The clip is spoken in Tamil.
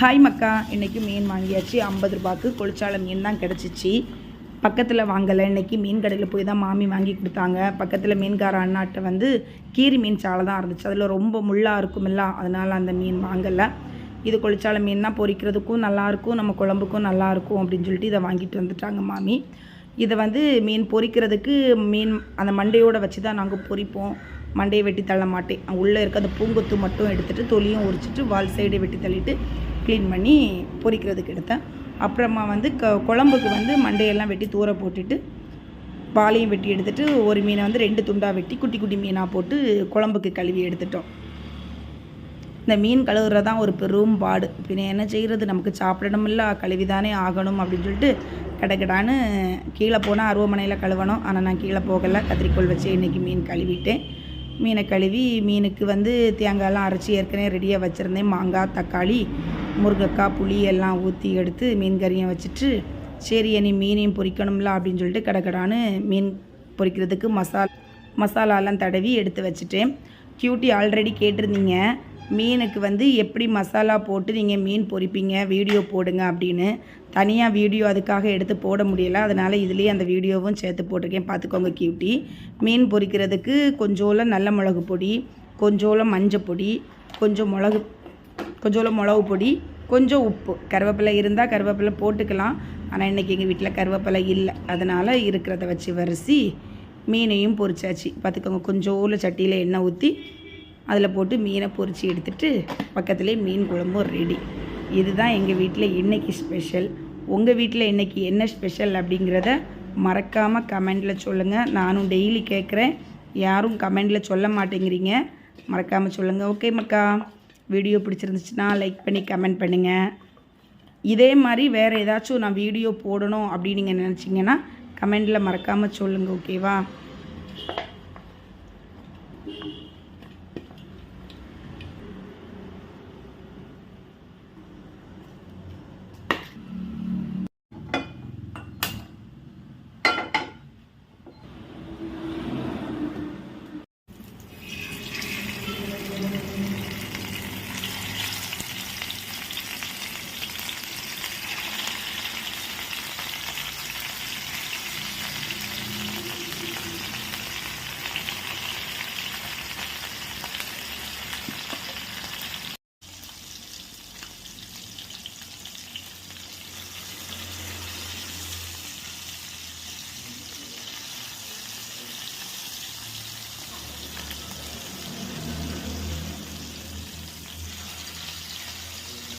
ஹாய் மக்கா, இன்றைக்கி மீன் வாங்கியாச்சு. 50 ரூபாய்க்கு கொளிச்சால மீன் தான் கிடச்சிச்சு. பக்கத்தில் வாங்கலை, இன்றைக்கி மீன் கடையில் போய் தான் மாமி வாங்கி கொடுத்தாங்க. பக்கத்தில் மீன்கார அண்ணாட்ட வந்து கீரி மீன் சாலை தான் இருந்துச்சு. அதில் ரொம்ப முள்ளாக இருக்குமில்ல, அதனால் அந்த மீன் வாங்கலை. இது கொளிச்சால மீன் தான், பொரிக்கிறதுக்கும் நல்லாயிருக்கும், நம்ம குழம்புக்கும் நல்லாயிருக்கும் அப்படின்னு சொல்லிட்டு இதை வாங்கிட்டு வந்துட்டாங்க மாமி. இதை வந்து மீன் பொரிக்கிறதுக்கு மீன் அந்த மண்டையோடு வச்சு தான் நாங்கள் பொரிப்போம். மண்டையை வெட்டி தள்ள மாட்டேன். உள்ளே இருக்க அந்த பூங்கொத்து மட்டும் எடுத்துகிட்டு தொலியும் உரிச்சிட்டு வால் சைடை வெட்டி தள்ளிட்டு க்ளீன் பண்ணி பொரிக்கிறதுக்கு எடுத்தேன். அப்புறமா வந்து குழம்புக்கு வந்து மண்டையெல்லாம் வெட்டி தூர போட்டுட்டு வாலையும் வெட்டி எடுத்துகிட்டு ஒரு மீனை வந்து 2 துண்டாக வெட்டி குட்டி குட்டி மீனாக போட்டு குழம்புக்கு கழுவி எடுத்துட்டோம். இந்த மீன் கழுவுறதான் ஒரு பெரும் பாடு. பின்ன என்ன செய்கிறது, நமக்கு சாப்பிடணுமில்ல, கழுவி தானே ஆகணும் அப்படின்னு சொல்லிட்டு கடகடான்னு கீழே போனால் அருவமனையில் கழுவணும். ஆனால் நான் கீழே போகலை, கத்திரிக்கோள் வச்சு இன்றைக்கி மீன் கழுவிட்டேன். மீனை கழுவி மீனுக்கு வந்து தேங்காயெல்லாம் அரைச்சி ஏற்கனவே ரெடியாக வச்சுருந்தேன். மாங்காய், தக்காளி, முருங்கைக்காய், புளி எல்லாம் ஊற்றி எடுத்து மீன் கறியும் வச்சுட்டு, சரி இனி மீனையும் பொரிக்கணும்ல அப்படின்னு சொல்லிட்டு கடகடான்னு மீன் பொரிக்கிறதுக்கு மசாலாலாம் தடவி எடுத்து வச்சுட்டேன். கியூட்டி ஆல்ரெடி கேட்டிருந்தீங்க, மீனுக்கு வந்து எப்படி மசாலா போட்டு நீங்கள் மீன் பொரிப்பீங்க, வீடியோ போடுங்க அப்படின்னு. தனியாக வீடியோ அதுக்காக எடுத்து போட முடியலை, அதனால் இதுலேயே அந்த வீடியோவும் சேர்த்து போட்டிருக்கேன், பார்த்துக்கோங்க கியூட்டி. மீன் பொரிக்கிறதுக்கு கொஞ்சோளம் நல்ல மிளகு பொடி, கொஞ்சோளம் மஞ்சள் பொடி, கொஞ்சோளம் மிளகு பொடி, கொஞ்சம் உப்பு, கருவேப்பிலை இருந்தால் கருவேப்பிலை போட்டுக்கலாம். ஆனால் இன்றைக்கி எங்கள் வீட்டில் கருவேப்பிலை இல்லை, அதனால் இருக்கிறத வச்சு வரிசி மீனையும் பொரிச்சாச்சு. பார்த்துக்கோங்க, கொஞ்சோள சட்டியில் எண்ணெய் ஊற்றி அதில் போட்டு மீனை பொரித்து எடுத்துகிட்டு பக்கத்துலேயே மீன் குழம்பும் ரெடி. இதுதான் எங்கள் வீட்டில் இன்றைக்கி ஸ்பெஷல். உங்கள் வீட்டில் இன்றைக்கி என்ன ஸ்பெஷல் அப்படிங்கிறத மறக்காமல் கமெண்டில் சொல்லுங்கள். நானும் டெய்லி கேட்குறேன், யாரும் கமெண்டில் சொல்ல மாட்டேங்கிறீங்க, மறக்காமல் சொல்லுங்கள். ஓகே மக்கா, வீடியோ பிடிச்சிருந்துச்சுன்னா லைக் பண்ணி கமெண்ட் பண்ணுங்கள். இதே மாதிரி வேறு ஏதாச்சும் நான் வீடியோ போடணும் அப்படின்னு நீங்கள் நினச்சிங்கன்னா கமெண்டில் மறக்காமல் சொல்லுங்கள். ஓகேவா?